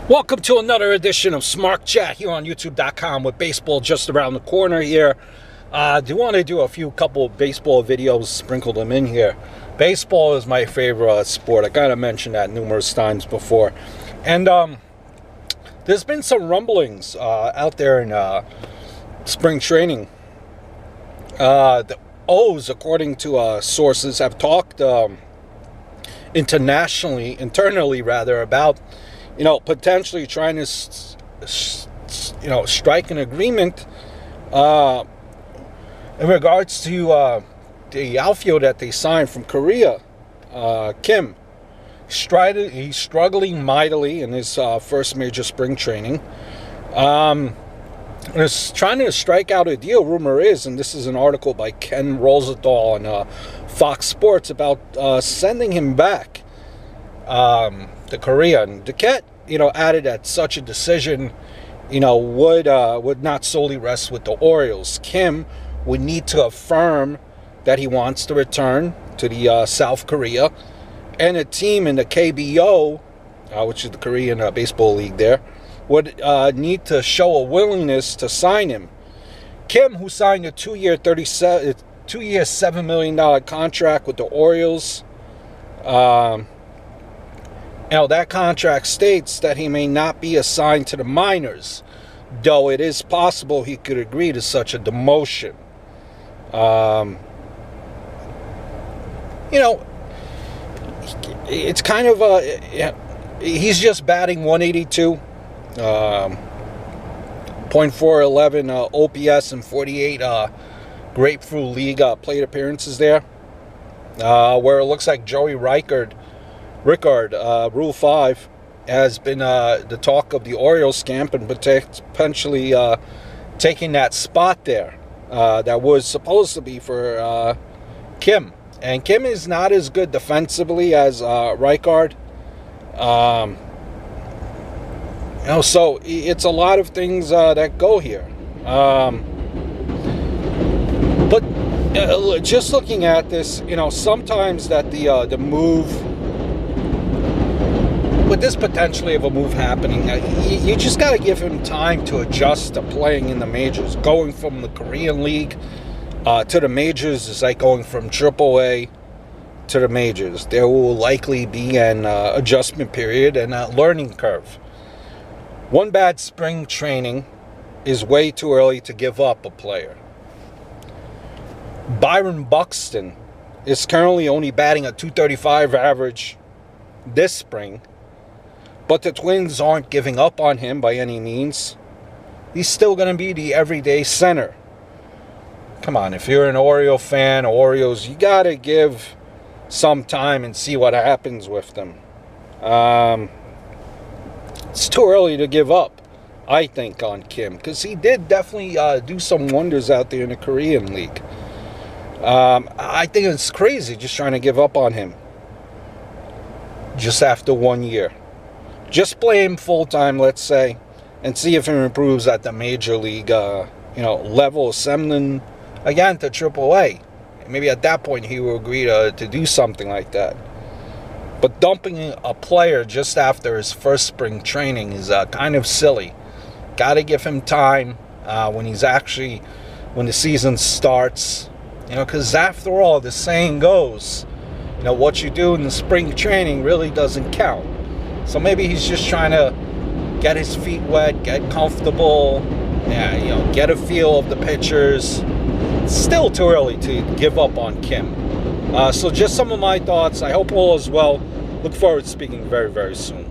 Welcome to another edition of Smart Chat here on YouTube.com with baseball just around the corner here. I do want to do a couple of baseball videos, sprinkle them in here. Baseball is my favorite sport. I kind of mentioned that numerous times before. And there's been some rumblings out there in spring training. The O's, according to sources, have talked internally about potentially trying to, strike an agreement in regards to the outfield that they signed from Korea, Kim. He's struggling mightily in his first major spring training. And is trying to strike out a deal, rumor is, and this is an article by Ken Rosenthal on Fox Sports, about sending him back to Korea. And Duquette, added that such a decision, would not solely rest with the Orioles. Kim would need to affirm that he wants to return to the South Korea, and a team in the KBO, which is the Korean Baseball League there, would need to show a willingness to sign him. Kim, who signed a two-year $7 million contract with the Orioles, that contract states that he may not be assigned to the minors, though it is possible he could agree to such a demotion. It's kind of he's just batting 182, .411 OPS and 48 Grapefruit League plate appearances there, where it looks like Joey Rickard, Rule 5, has been the talk of the Orioles camp and potentially taking that spot there that was supposed to be for Kim. And Kim is not as good defensively as Rickard. So it's a lot of things that go here. But just looking at this, sometimes that the move, with this potentially of a move happening, you just got to give him time to adjust to playing in the majors. Going from the Korean League to the majors is like going from AAA to the majors. There will likely be an adjustment period and a learning curve. One bad spring training is way too early to give up a player. Byron Buxton is currently only batting a .235 average this spring, but the Twins aren't giving up on him by any means. He's still going to be the everyday center. Come on, if you're an Oriole fan, Orioles, you got to give some time and see what happens with them. It's too early to give up, I think, on Kim, because he did definitely do some wonders out there in the Korean League. I think it's crazy just trying to give up on him just after 1 year. Just play him full-time, let's say, and see if he improves at the major league level, assembling again to AAA. Maybe at that point he will agree to do something like that. But dumping a player just after his first spring training is kind of silly. Got to give him time when the season starts. Because after all, the saying goes, what you do in the spring training really doesn't count. So maybe he's just trying to get his feet wet, get comfortable, get a feel of the pitchers. It's still too early to give up on Kim. So just some of my thoughts. I hope all is well. Look forward to speaking very, very soon.